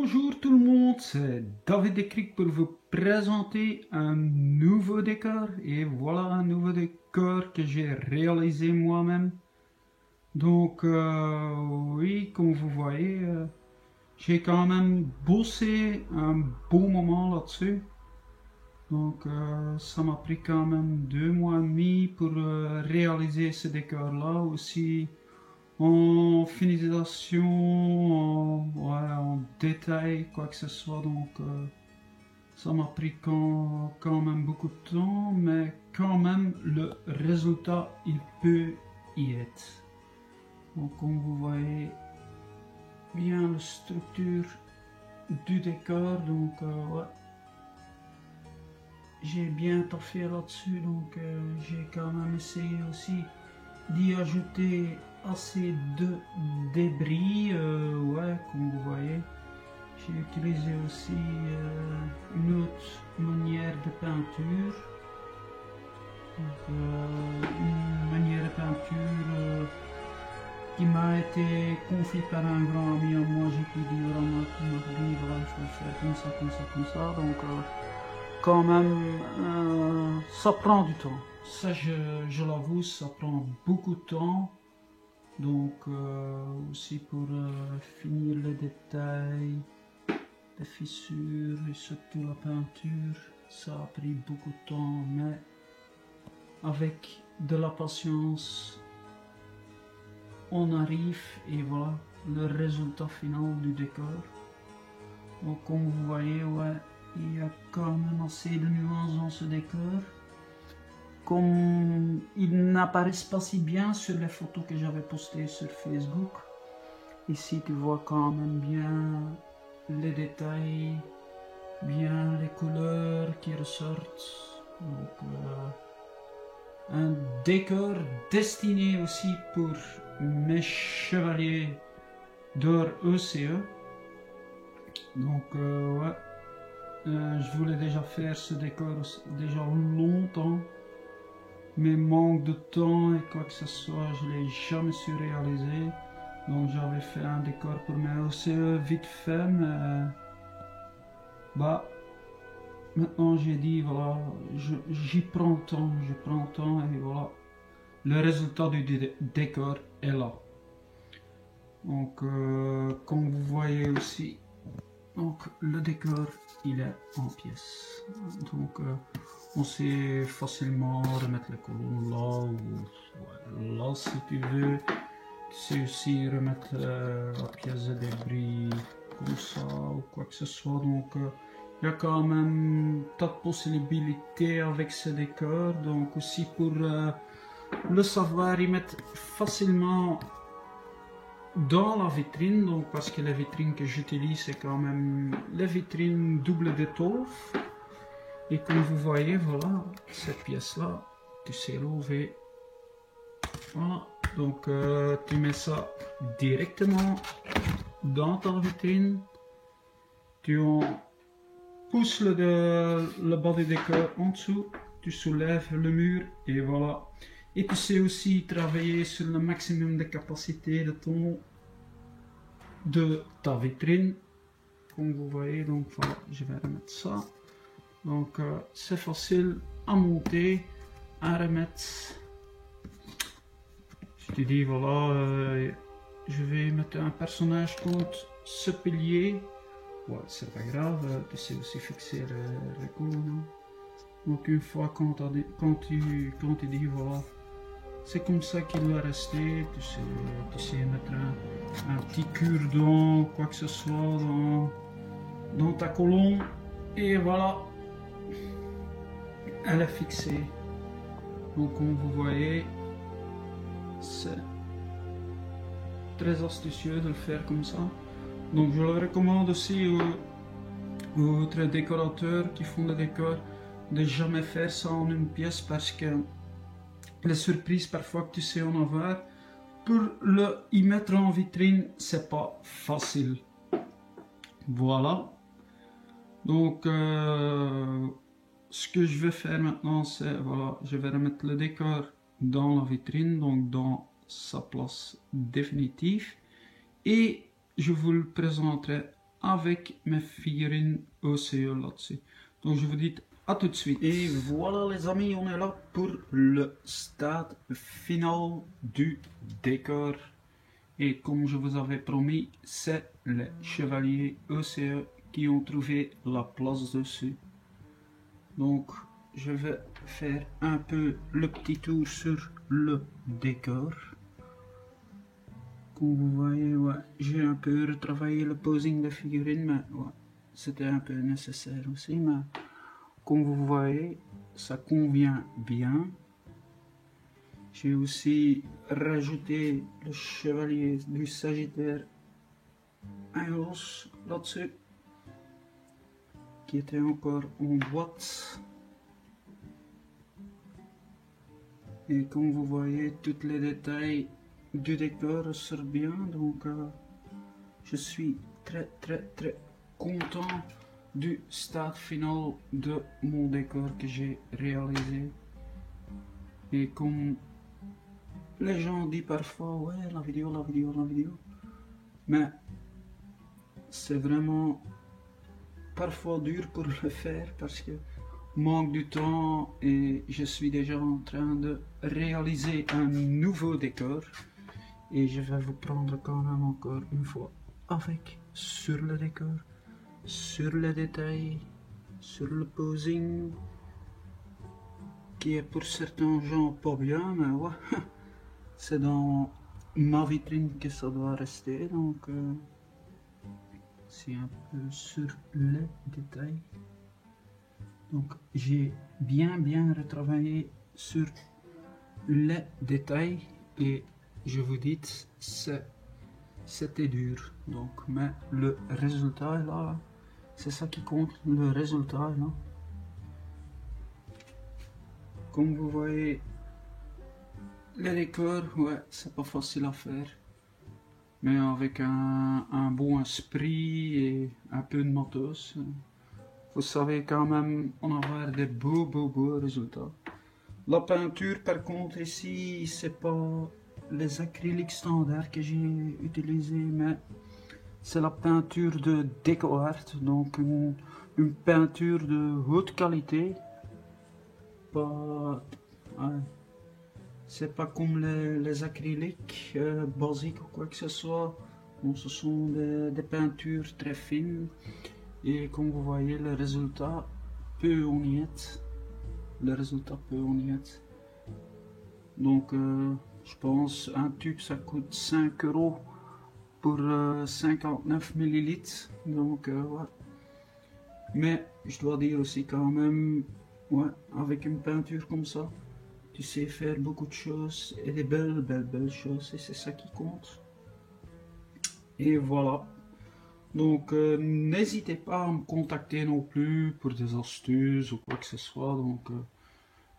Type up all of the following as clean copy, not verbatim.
Bonjour tout le monde, c'est David Decric pour vous présenter un nouveau décor. Et voilà un nouveau décor que j'ai réalisé moi-même. Donc oui, comme vous voyez, j'ai quand même bossé un bon moment là-dessus. Donc ça m'a pris quand même 2 mois et demi pour réaliser ce décor-là aussi. En finalisation, en détail, quoi que ce soit, donc ça m'a pris quand même beaucoup de temps, mais quand même le résultat il peut y être. Donc comme vous voyez bien la structure du décor, donc ouais, j'ai bien taffé là-dessus, donc j'ai quand même essayé aussi d'y ajouter assez de débris, ouais, comme vous voyez. J'ai utilisé aussi une autre manière de peinture. Donc, une manière de peinture qui m'a été confiée par un grand ami à moi. J'ai pu dire à Marguerite, voilà, il faut le faire comme ça, comme ça, comme ça. Donc quand même, ça prend du temps. Ça, je l'avoue, ça prend beaucoup de temps. Donc, aussi pour finir les détails, les fissures et surtout la peinture, ça a pris beaucoup de temps, mais avec de la patience, on arrive et voilà le résultat final du décor. Donc, comme vous voyez, ouais, il y a quand même assez de nuances dans ce décor. Comme ils n'apparaissent pas si bien sur les photos que j'avais postées sur Facebook. Ici tu vois quand même bien les détails, bien les couleurs qui ressortent. Donc un décor destiné aussi pour mes chevaliers d'or ECE. Donc ouais, je voulais déjà faire ce décor déjà longtemps. Mais manque de temps et quoi que ce soit, je l'ai jamais su réaliser. Donc j'avais fait un décor pour mes OCE vite fait, mais bah maintenant j'ai dit voilà, j'y prends le temps et voilà, le résultat du décor est là. Donc comme vous voyez aussi, donc le décor il est en pièces. Donc on sait facilement remettre les colonnes là ou ouais, là si tu veux. Tu sais aussi remettre la pièce de débris comme ça ou quoi que ce soit. Donc il y a quand même tas de possibilités avec ce décor. Donc aussi pour le savoir y mettre facilement dans la vitrine. Donc parce que les vitrines que j'utilise c'est quand même les vitrines double d'étoffe. Et comme vous voyez, voilà, cette pièce-là, tu sais l'ouvrir. Voilà, donc tu mets ça directement dans ta vitrine. Tu en pousses le bas du décor en dessous. Tu soulèves le mur et voilà. Et tu sais aussi travailler sur le maximum de capacité de ta vitrine. Comme vous voyez, donc voilà, je vais remettre ça. Donc c'est facile à monter, à remettre. Je te dis voilà, je vais mettre un personnage contre ce pilier. Ouais, c'est pas grave, tu sais aussi fixer les colonnes. Donc une fois quand tu dis voilà, c'est comme ça qu'il doit rester. Tu sais mettre un petit cure-dent, quoi que ce soit dans ta colonne. Et voilà. Elle est fixée. Donc comme vous voyez, c'est très astucieux de le faire comme ça. Donc je le recommande aussi aux autres décorateurs qui font des décors de jamais faire ça en une pièce parce que les surprises parfois que tu sais en avoir, pour y mettre en vitrine, c'est pas facile. Voilà. Donc ce que je vais faire maintenant, c'est voilà, je vais remettre le décor dans la vitrine, donc dans sa place définitive, et je vous le présenterai avec mes figurines OCE là-dessus. Donc je vous dis à tout de suite. Et voilà les amis, on est là pour le stade final du décor. Et comme je vous avais promis, c'est les chevaliers OCE qui ont trouvé la place dessus. Donc je vais faire un peu le petit tour sur le décor. Comme vous voyez, ouais, j'ai un peu retravaillé le posing de figurines, mais ouais, c'était un peu nécessaire aussi. Mais comme vous voyez, ça convient bien. J'ai aussi rajouté le chevalier du Sagittaire Anglos là-dessus, qui était encore en boîte. Et comme vous voyez, tous les détails du décor ressortent bien, donc je suis très content du stade final de mon décor que j'ai réalisé. Et comme les gens disent parfois, ouais, la vidéo, mais c'est vraiment parfois dur pour le faire parce que manque du temps et je suis déjà en train de réaliser un nouveau décor et je vais vous prendre quand même encore une fois avec sur le décor, sur les détails, sur le posing qui est pour certains gens pas bien, mais ouais, c'est dans ma vitrine que ça doit rester, donc c'est un peu sur les détails. Donc j'ai bien retravaillé sur les détails et je vous dis c'était dur, donc mais le résultat est là, c'est ça qui compte, le résultat est là. Comme vous voyez, les décors, ouais, c'est pas facile à faire, mais avec un bon esprit et un peu de matos, vous savez quand même en avoir des beaux résultats. La peinture par contre ici, c'est pas les acryliques standards que j'ai utilisé, mais c'est la peinture de DecoArt, donc une peinture de haute qualité. Pas, ouais, c'est pas comme les acryliques basiques ou quoi que ce soit. Bon, ce sont des peintures très fines. Et comme vous voyez, le résultat peut en y être. Donc, je pense un tube ça coûte 5 € pour 59 ml. Donc, ouais. Mais je dois dire aussi quand même, ouais, avec une peinture comme ça, tu sais faire beaucoup de choses et des belles choses. Et c'est ça qui compte. Et voilà. Donc n'hésitez pas à me contacter non plus pour des astuces ou quoi que ce soit. Donc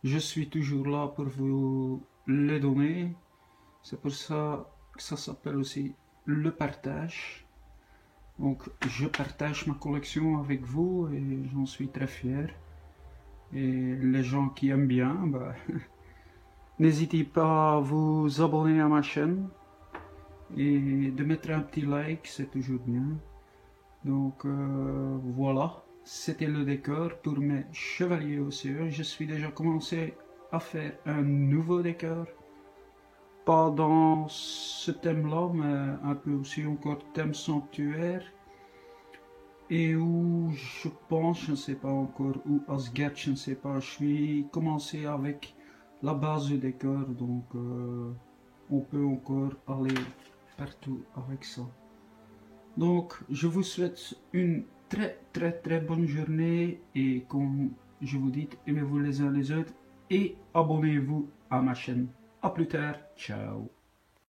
je suis toujours là pour vous les donner. C'est pour ça que ça s'appelle aussi le partage. Donc je partage ma collection avec vous et j'en suis très fier. Et les gens qui aiment bien, bah, n'hésitez pas à vous abonner à ma chaîne et de mettre un petit like, c'est toujours bien. Donc voilà, c'était le décor pour mes chevaliers OCE. Je suis déjà commencé à faire un nouveau décor. Pas dans ce thème-là, mais un peu aussi encore thème sanctuaire. Et où je pense, je ne sais pas encore, où Asgard, je ne sais pas. Je suis commencé avec la base du décor, donc on peut encore aller partout avec ça. Donc, je vous souhaite une très bonne journée et comme je vous dis, aimez-vous les uns les autres et abonnez-vous à ma chaîne. A plus tard, ciao.